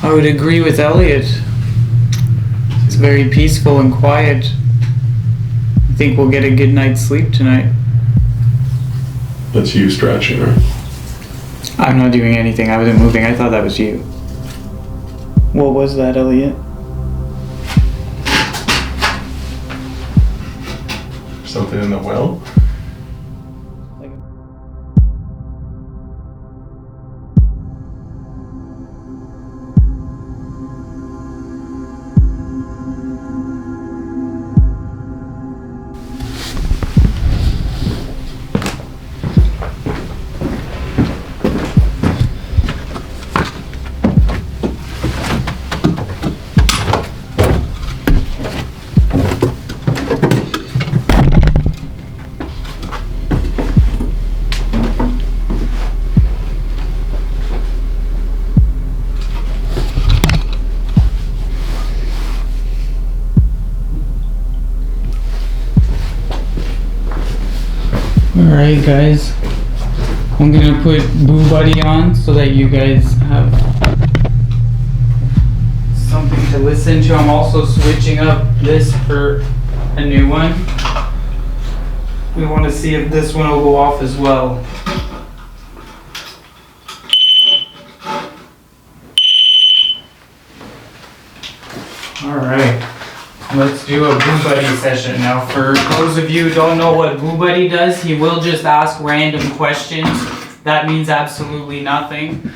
I would agree with Elliot. It's very peaceful and quiet. I think we'll get a good night's sleep tonight. That's you stretching, right? I'm not doing anything. I wasn't moving. I thought that was you. What was that, Elliot? Something in the well? Alright guys, I'm gonna put Boo Buddy on so that you guys have something to listen to. I'm also switching up this for a new one. We want to see if this one will go off as well. Alright. Let's do a Boo Buddy session. Now for those of you who don't know what Boo Buddy does, he will just ask random questions. That means absolutely nothing.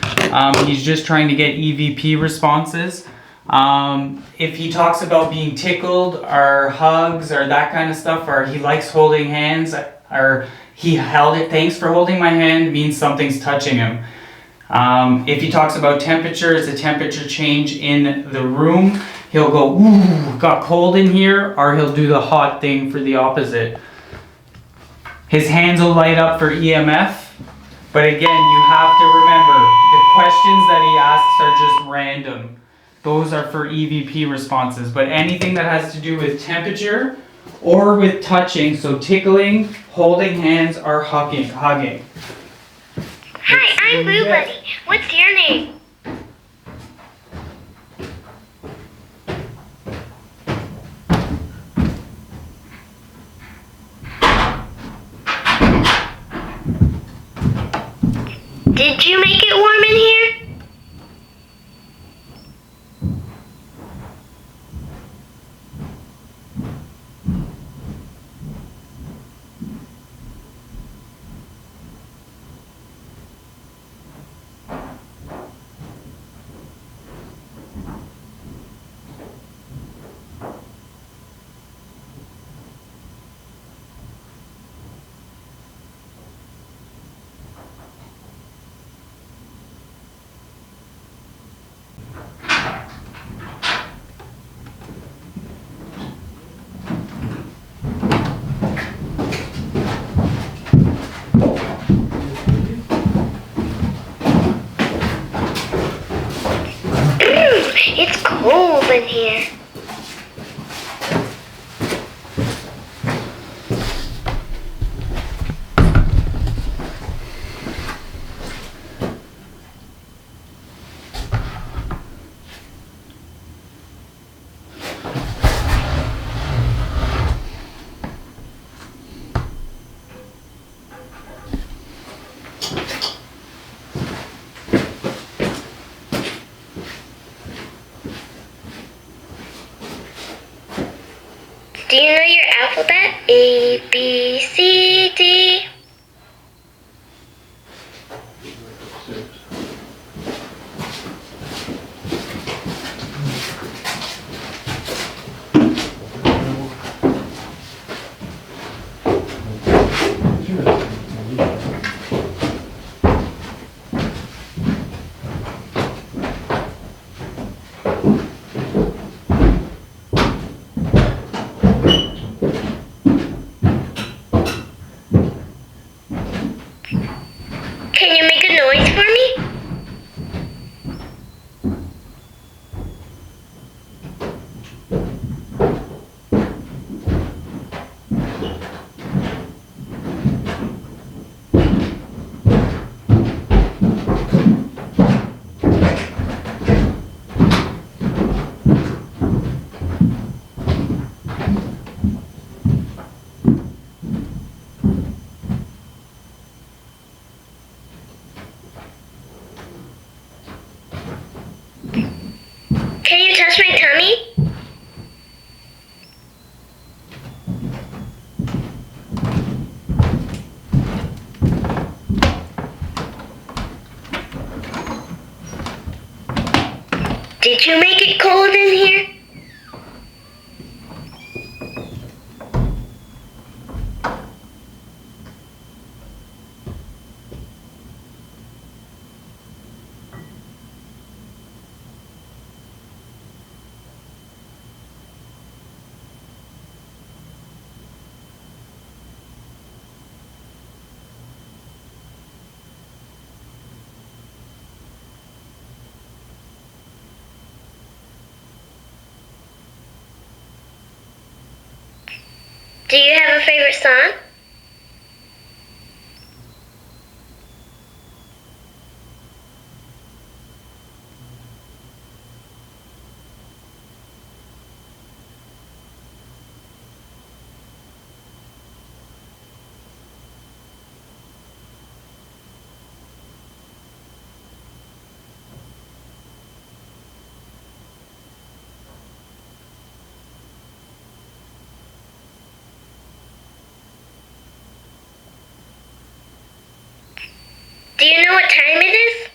He's just trying to get EVP responses. If he talks about being tickled or hugs or that kind of stuff, or he likes holding hands, or he held it, thanks for holding my hand, means something's touching him. If he talks about temperature, it's a temperature change in the room. He'll go, ooh, got cold in here, or he'll do the hot thing for the opposite. His hands will light up for EMF, but again, you have to remember, the questions that he asks are just random. Those are for EVP responses, but anything that has to do with temperature or with touching, so tickling, holding hands, or hugging. Hi, I'm Boo Buddy. What's your name? Did you make it warm in here? It's cold in here. Do you know your alphabet? A, B, C, D. Can you make a noise for me? Did you make it cold in here? Do you have a favorite song? Do you know what time it is?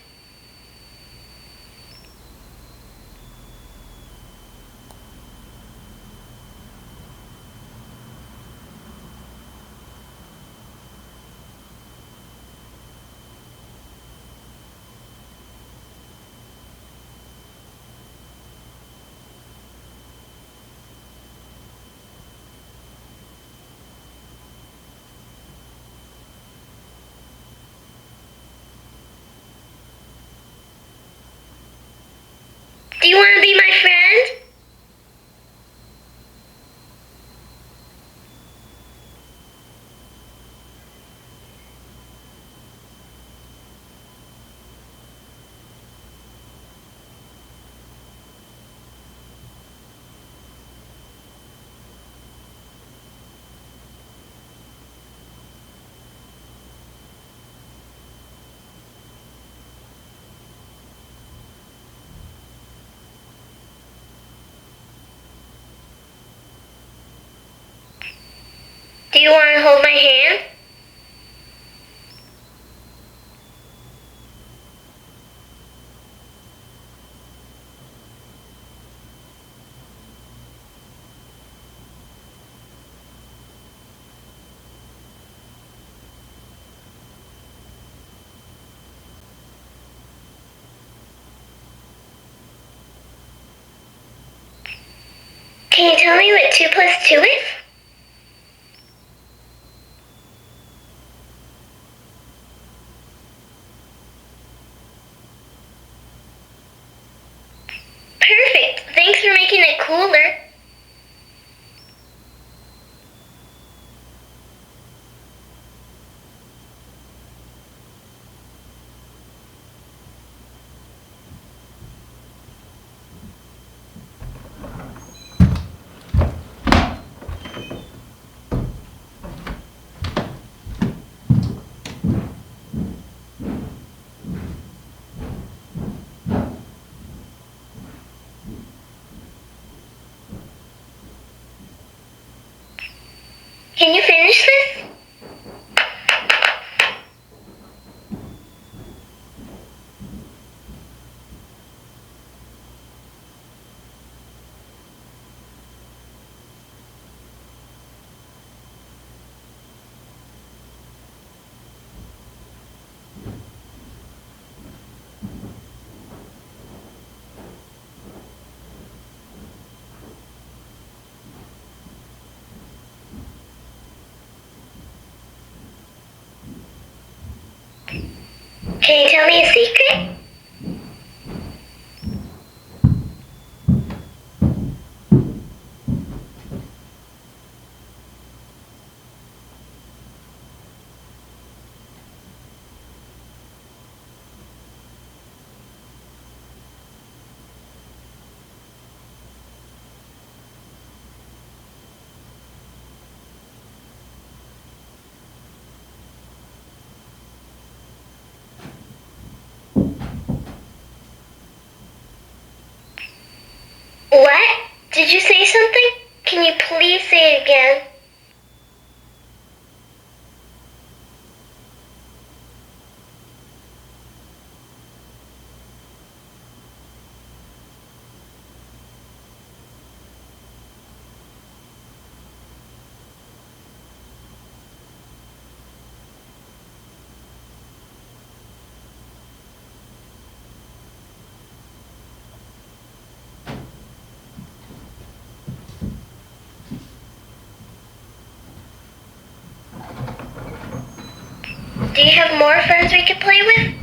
Do you want to be my friend? Do you want to hold my hand? Can you tell me what 2 plus 2 is? Perfect. Thanks for making it cooler. Can you finish this? Can you tell me a secret? What? Did you say something? Can you please say it again? Do you have more friends we could play with?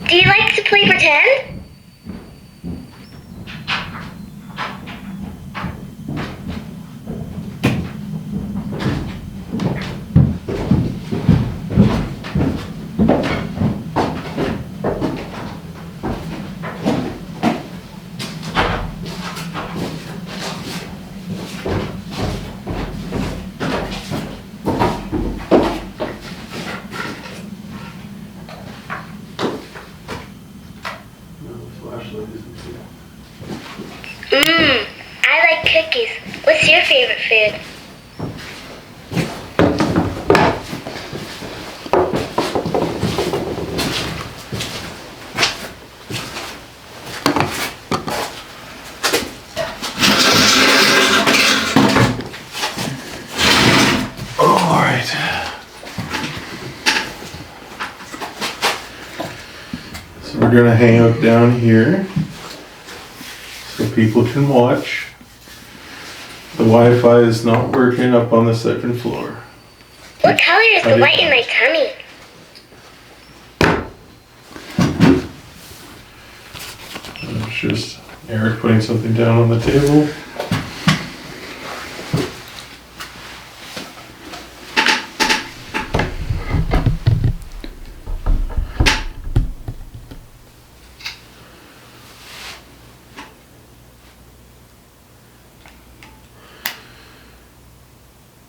Do you like to play pretend? I like cookies. What's your favorite food? Alright. So we're gonna hang out down here so people can watch. The Wi-Fi is not working up on the second floor. What color is the white in my tummy? It's just Eric putting something down on the table.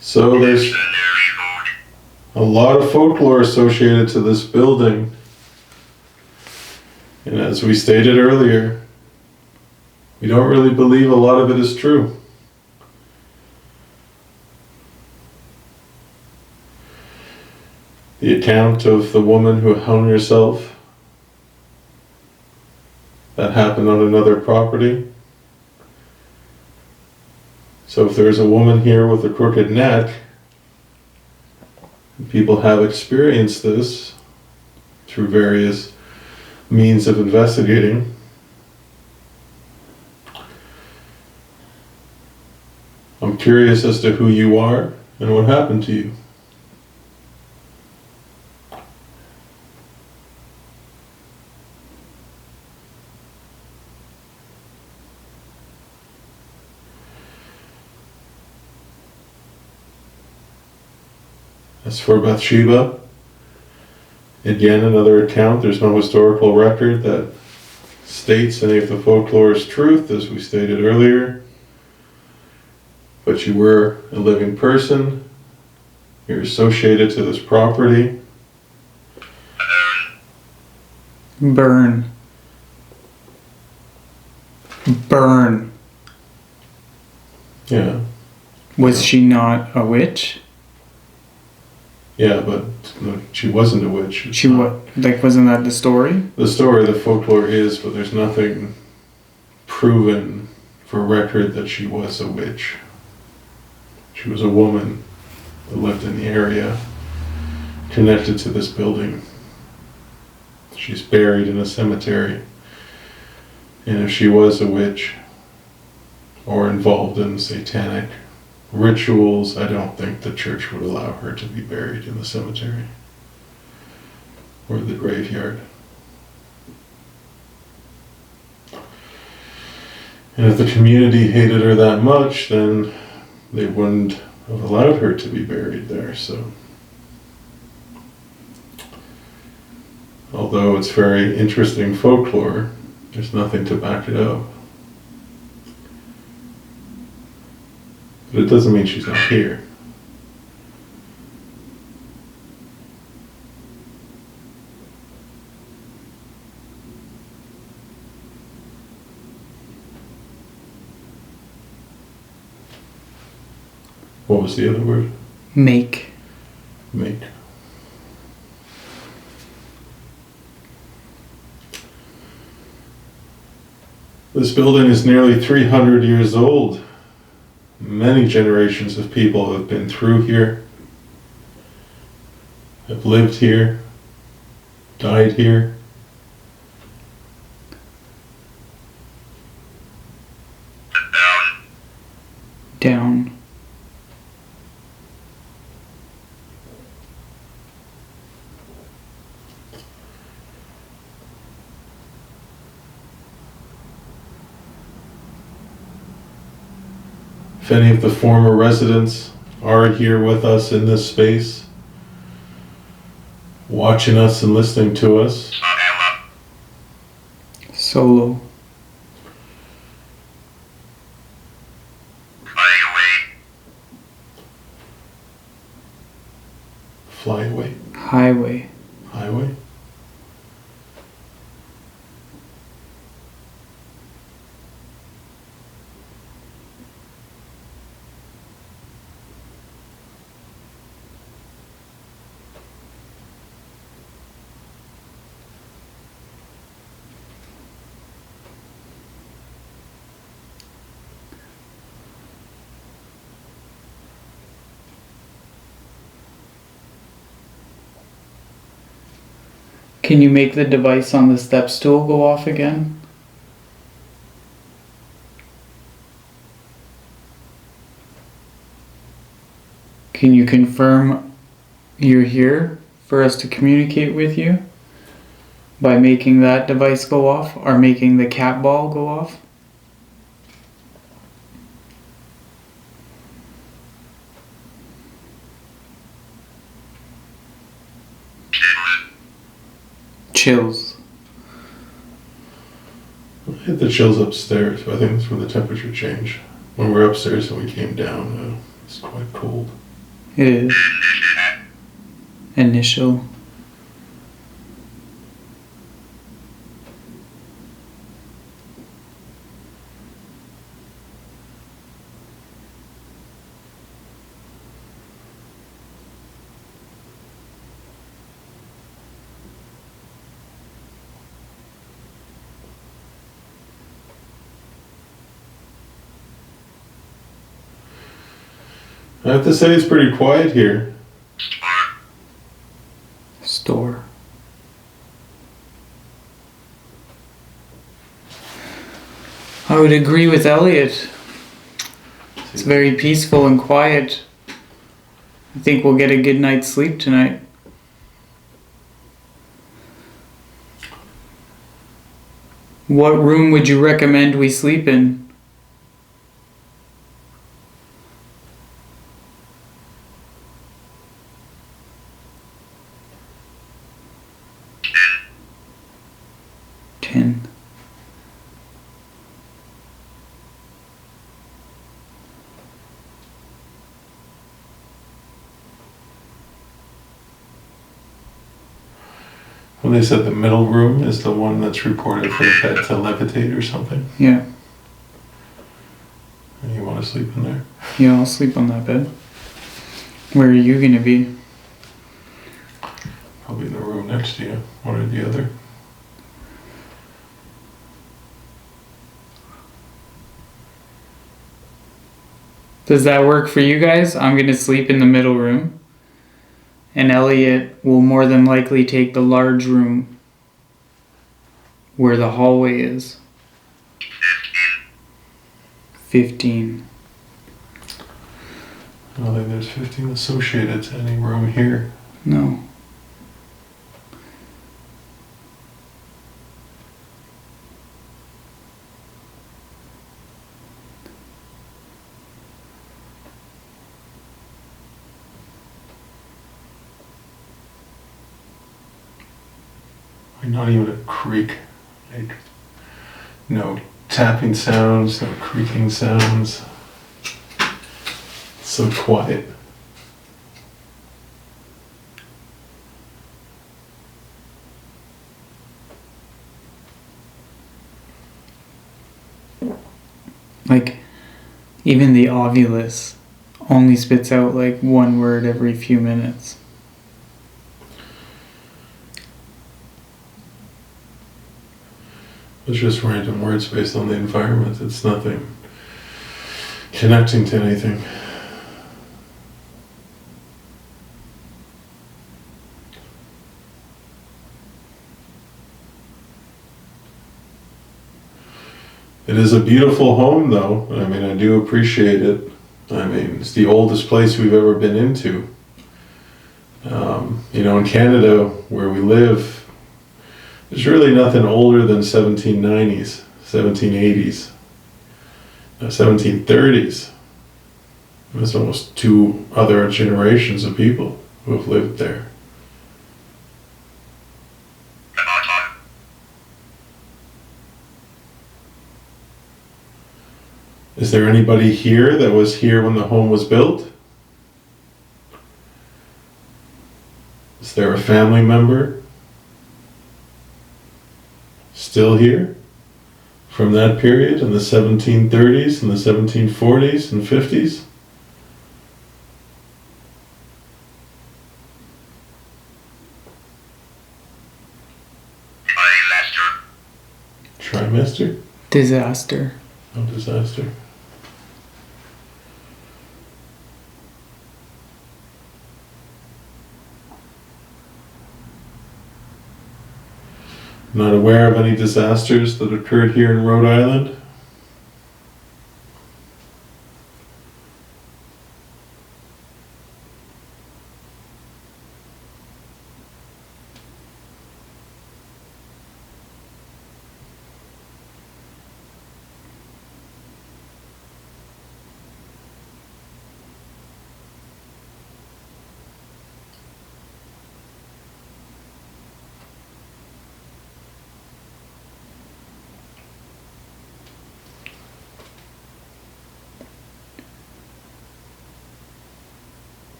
So there's a lot of folklore associated to this building. And as we stated earlier, we don't really believe a lot of it is true. The account of the woman who hung herself, that happened on another property. So if there's a woman here with a crooked neck, people have experienced this through various means of investigating. I'm curious as to who you are and what happened to you. As for Bathsheba, again another account. There's no historical record that states any of the folklore is truth, as we stated earlier. But you were a living person. You're associated to this property. Burn. Burn. Yeah. Was she not a witch? Yeah, but no, she wasn't a witch. She what? Like, wasn't that the story? The story, the folklore is, but there's nothing proven for record that she was a witch. She was a woman that lived in the area, connected to this building. She's buried in a cemetery. And if she was a witch or involved in satanic rituals, I don't think the church would allow her to be buried in the cemetery or the graveyard. And if the community hated her that much, then they wouldn't have allowed her to be buried there. So, although it's very interesting folklore, there's nothing to back it up. But it doesn't mean she's not here. What was the other word? Make. Make. This building is nearly 300 years old. Many generations of people have been through here, have lived here, died here. Down. If any of the former residents are here with us in this space, watching us and listening to us, Solo. fly away. Highway. Highway. Can you make the device on the step stool go off again? Can you confirm you're here for us to communicate with you by making that device go off or making the cat ball go off? Chills. I hit the chills upstairs, but I think that's where the temperature changed. When we were upstairs and we came down, it's quite cold. It is. Initial. I have to say it's pretty quiet here. Store. I would agree with Elliot. It's very peaceful and quiet. I think we'll get a good night's sleep tonight. What room would you recommend we sleep in? Ten. Well, they said the middle room is the one that's reported for the bed to levitate or something. Yeah. And you want to sleep in there? Yeah, I'll sleep on that bed. Where are you gonna be? Probably in the room next to you, one or the other. Does that work for you guys? I'm gonna sleep in the middle room. And Elliot will more than likely take the large room where the hallway is. 15. I don't think there's 15 associated to any room here. No. Not even a creak. Like, no tapping sounds, no creaking sounds. So quiet. Like, even the only spits out like one word every few minutes. It's just random words based on the environment. It's nothing connecting to anything. It is a beautiful home, though. I mean, I do appreciate it. I mean, it's the oldest place we've ever been into. You know, in Canada, where we live, there's really nothing older than 1790s, 1780s, 1730s. There's almost 2 other generations of people who have lived there. Is there anybody here that was here when the home was built? Is there a family member still here from that period in the 1730s and the 1740s and 50s? Trimester? Disaster. Oh, disaster. Not aware of any disasters that occurred here in Rhode Island?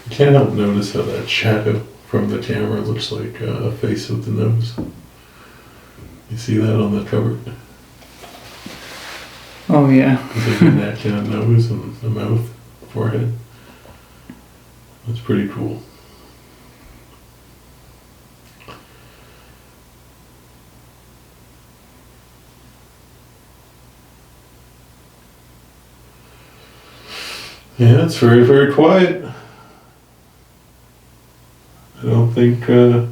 I can't help notice how that shadow from the camera looks like a face with the nose. You see that on the cover? Oh yeah. It's like a neck and a nose and a mouth, forehead. That's pretty cool. Yeah, it's very, very quiet. I don't think the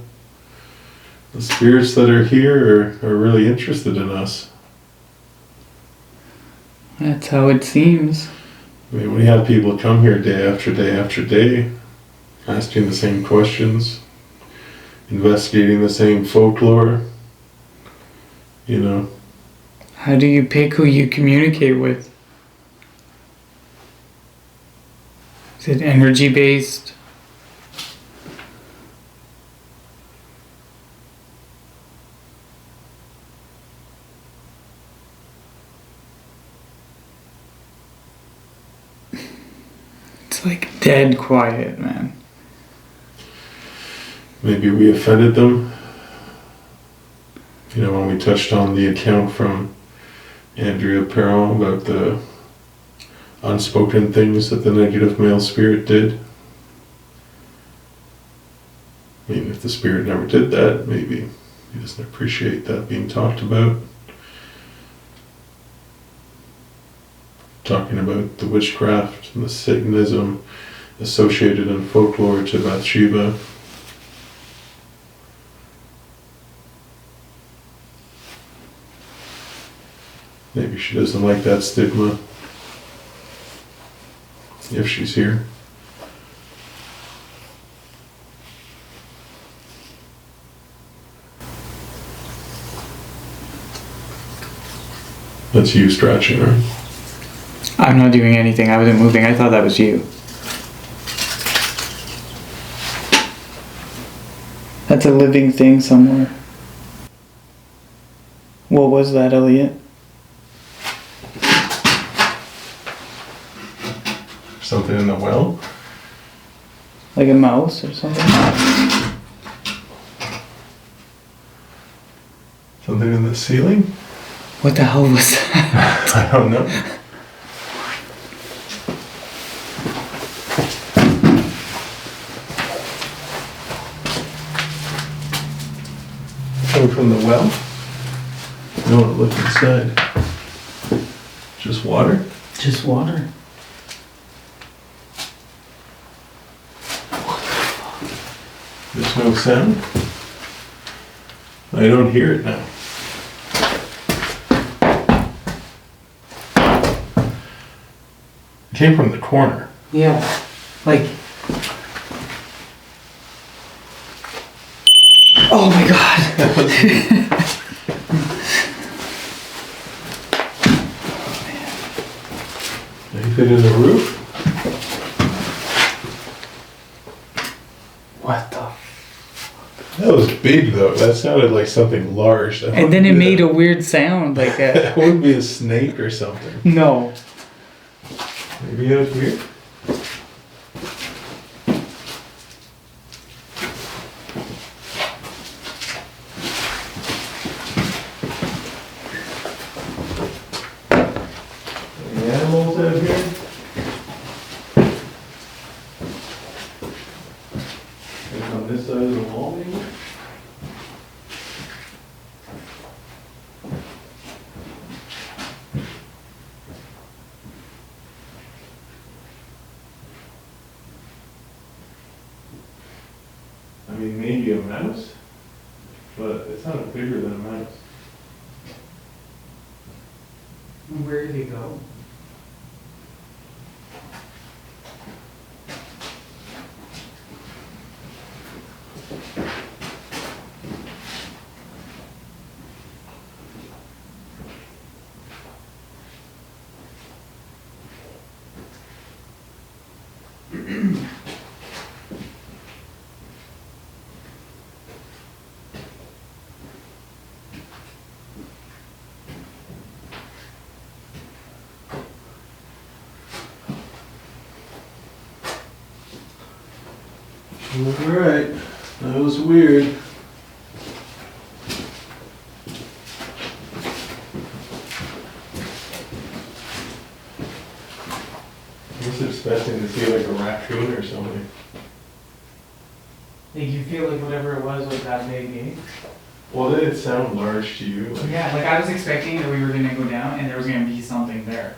spirits that are here are really interested in us. That's how it seems. I mean, we have people come here day after day after day, asking the same questions, investigating the same folklore, you know. How do you pick who you communicate with? Is it energy based? It's like dead quiet, man. Maybe we offended them. You know, when we touched on the account from Andrea Perron about the unspoken things that the negative male spirit did. I mean, if the spirit never did that, maybe he doesn't appreciate that being talked about. Talking about the witchcraft and the Satanism associated in folklore to Bathsheba. Maybe she doesn't like that stigma. If she's here. That's you stretching, right? I'm not doing anything. I wasn't moving. I thought that was you. That's a living thing somewhere. What was that, Elliot? Something in the well? Like a mouse or something? Something in the ceiling? What the hell was that? I don't know. Coming from the well? You don't want to look inside. Just water? Just water. There's no sound? I don't hear it now. It came from the corner. Yeah. Like. Oh my god. Anything in the roof? What the? That was big though. That sounded like something large. And then it made a weird sound like that. That wouldn't be a snake or something. No. Maybe out here? Any animals out here? Like on this side of the wall maybe? I mean, maybe a mouse, but it sounded bigger than a mouse. Where did he go? Alright, that was weird. I was expecting to see like a raccoon or something. Like you feel like whatever it was that big, eh? Well, did it sound large to you? Like, Yeah, like I was expecting that we were gonna go down and there was gonna be something there.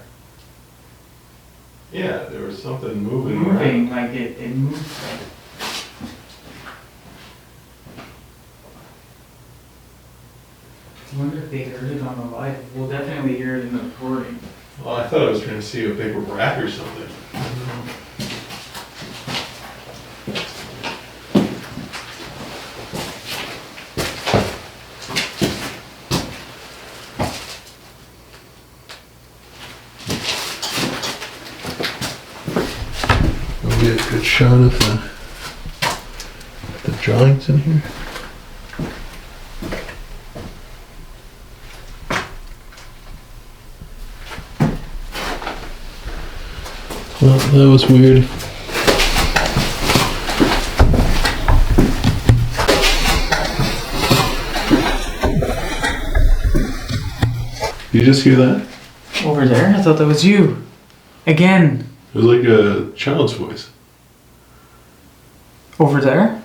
yeah, there was something moving Moving, around. like it moved. Like. I wonder if they heard it on the live. We'll definitely hear it in the recording. Well, I thought I was trying to see a big rat or something. I don't know. I'll get a good shot of the drawings in here. Well, that was weird. You just hear that? Over there? I thought that was you. Again. It was like a child's voice. Over there?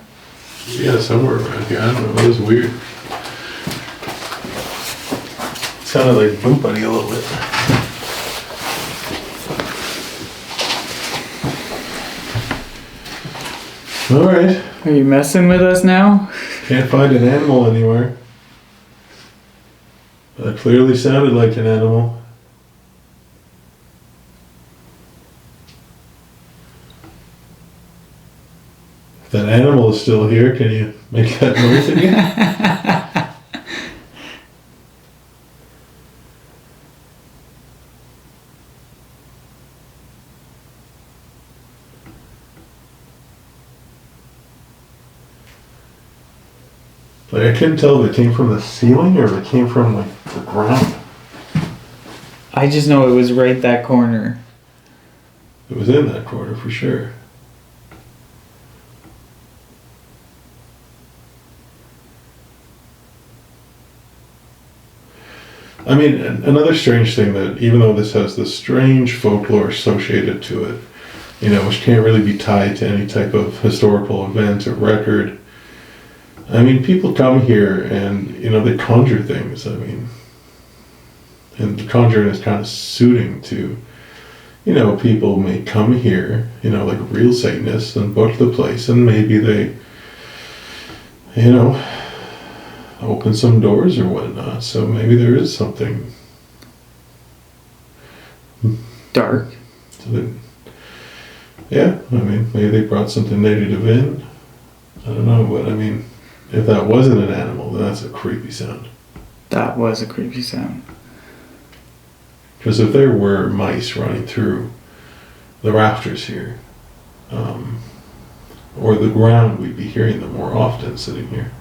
Yeah, somewhere around here. I don't know. It was weird. It sounded like Blue Bunny a little bit. Alright. Are you messing with us now? Can't find an animal anywhere. But it clearly sounded like an animal. If that animal is still here, can you make that noise again? Like, I couldn't tell if it came from the ceiling or if it came from, like, the ground. I just know it was right that corner. It was in that corner for sure. I mean, another strange thing that, even though this has this strange folklore associated to it, you know, which can't really be tied to any type of historical event or record. I mean, people come here and, you know, they conjure things. I mean, and the conjuring is kind of suiting to, you know, people may come here, you know, like real Satanists and book the place, and maybe they, you know, open some doors or whatnot. So maybe there is something Dark. So that, yeah, I mean, maybe they brought something negative in. I don't know, but I mean, if that wasn't an animal, then that's a creepy sound. That was a creepy sound. Because if there were mice running through the rafters here, or the ground, we'd be hearing them more often sitting here.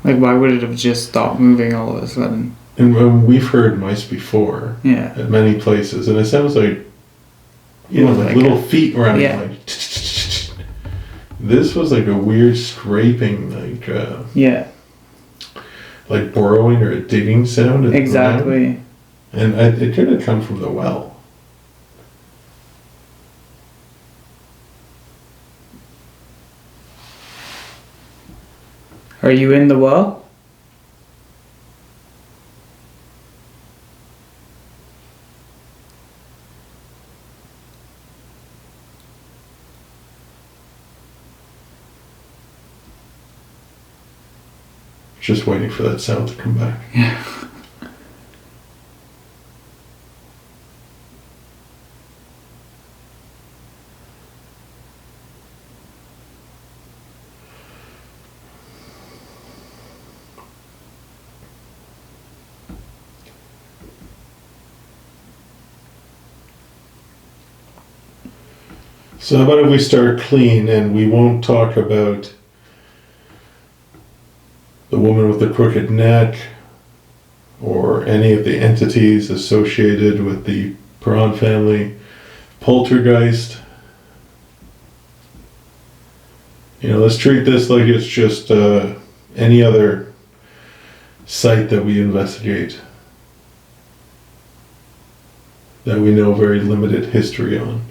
Like, why would it have just stopped moving all of a sudden? And we've heard mice before Yeah. at many places, and it sounds like, you know, like little feet running. Yeah. Like, this was like a weird scraping, like Yeah. like burrowing or a digging sound. In the Exactly. ground. And it could have come from the well. Are you in the well? Just waiting for that sound to come back. Yeah. So how about if we start clean and we won't talk about the woman with the crooked neck or any of the entities associated with the Perron family poltergeist. You know, let's treat this like it's just any other site that we investigate that we know very limited history on.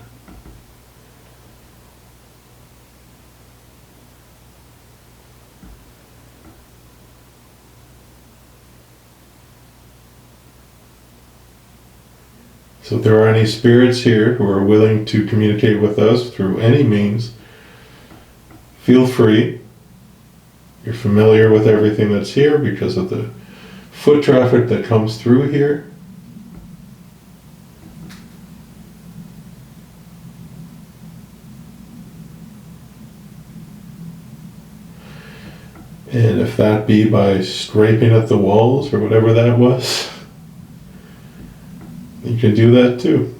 So if there are any spirits here who are willing to communicate with us through any means, feel free. You're familiar with everything that's here because of the foot traffic that comes through here. And if that be by scraping at the walls or whatever that was, you can do that too.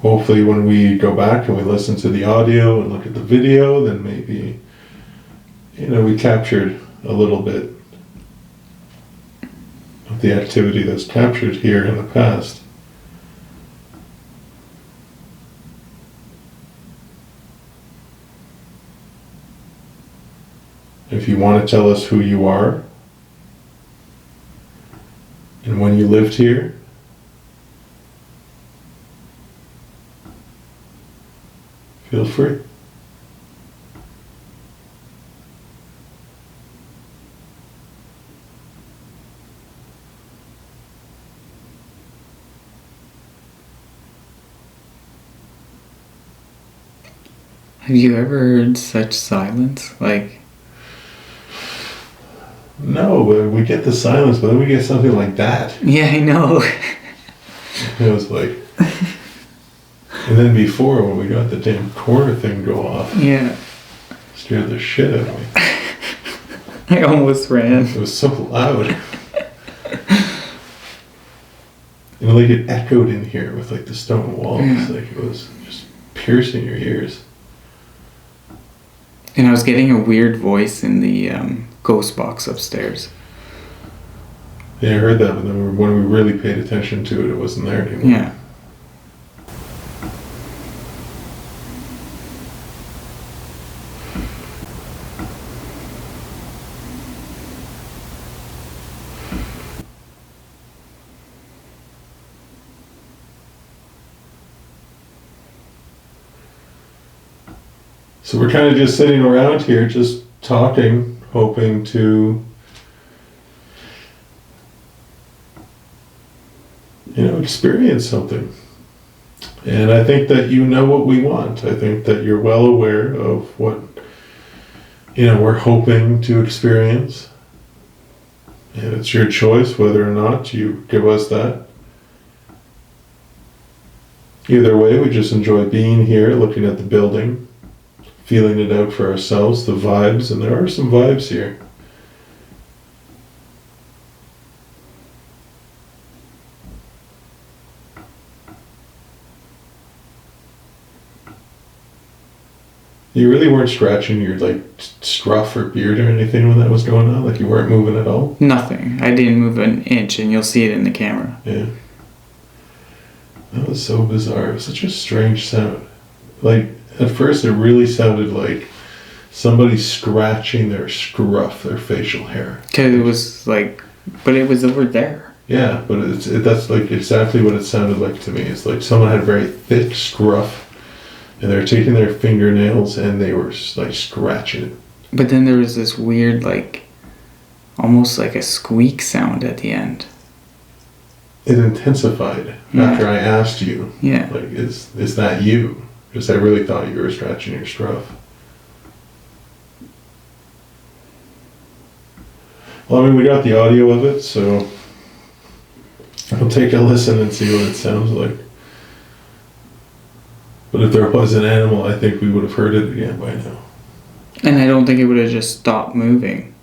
Hopefully when we go back and we listen to the audio and look at the video, then maybe, you know, we captured a little bit of the activity that's captured here in the past. If you want to tell us who you are and when you lived here, feel free. Have you ever heard such silence? Like, No, but we get the silence, but then we get something like that. yeah, I know. It was like, and then before when we got the damn corner thing go off, Yeah. scared the shit out of me. I almost ran. It was so loud. And like it echoed in here with like the stone walls, like it was just piercing your ears. And I was getting a weird voice in the ghost box upstairs. Yeah, I heard that, but then when we really paid attention to it, it wasn't there anymore. Yeah. So we're kind of just sitting around here, just talking, hoping to, experience something. And I think that you know what we want. I think that you're well aware of what, we're hoping to experience. And it's your choice whether or not you give us that. Either way, we just enjoy being here, looking at the building, feeling it out for ourselves, the vibes, and there are some vibes here. You really weren't scratching your scruff or beard or anything when that was going on? Like you weren't moving at all? Nothing. I didn't move an inch, and you'll see it in the camera. Yeah. That was so bizarre. It was such a strange sound. At first it really sounded like somebody scratching their scruff, their facial hair. Because it was but it was over there. Yeah, but that's exactly what it sounded like to me. It's like someone had a very thick scruff and they were taking their fingernails and they were scratching it. But then there was this weird almost like a squeak sound at the end. It intensified after I asked you. Yeah. Is that you? Because I really thought you were scratching your scruff. Well, I mean, we got the audio of it, so I'll take a listen and see what it sounds like. But if there was an animal, I think we would have heard it again by now. And I don't think it would have just stopped moving.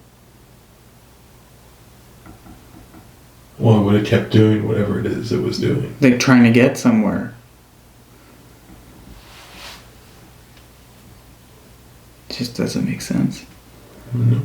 Well, it would have kept doing whatever it is it was doing. Like trying to get somewhere. It just doesn't make sense. No.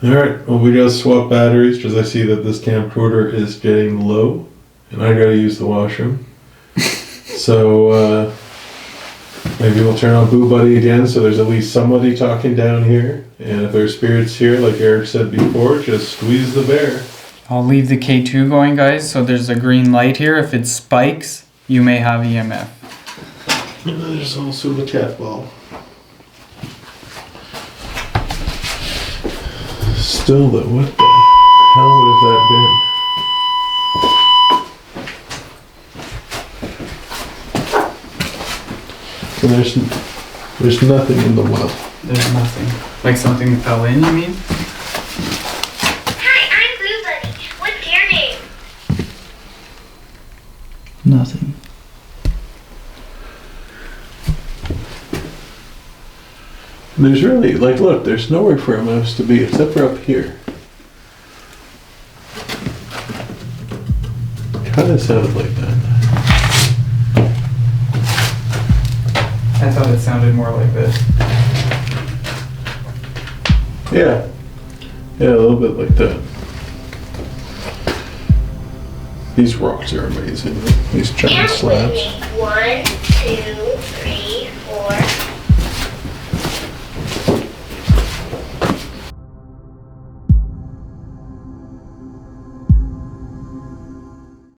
Alright, well we gotta swap batteries because I see that this camcorder is getting low and I gotta use the washroom. So maybe we'll turn on Boo Buddy again so there's at least somebody talking down here. And if there's spirits here, like Eric said before, just squeeze the bear. I'll leave the K2 going, guys, so there's a green light here. If it spikes, you may have EMF. And there's also the cat ball. Still though, what the hell would have that been? And there's nothing in the well. There's nothing. Like something fell in, you mean? Hi, I'm Blue Buddy. What's your name? Nothing. And there's really, look, there's nowhere for a mouse to be except for up here. Kind of sounded like that. I thought it sounded more like this. Yeah. Yeah, a little bit like that. These rocks are amazing. These giant Count with slabs. me. 1, 2, 3, 4,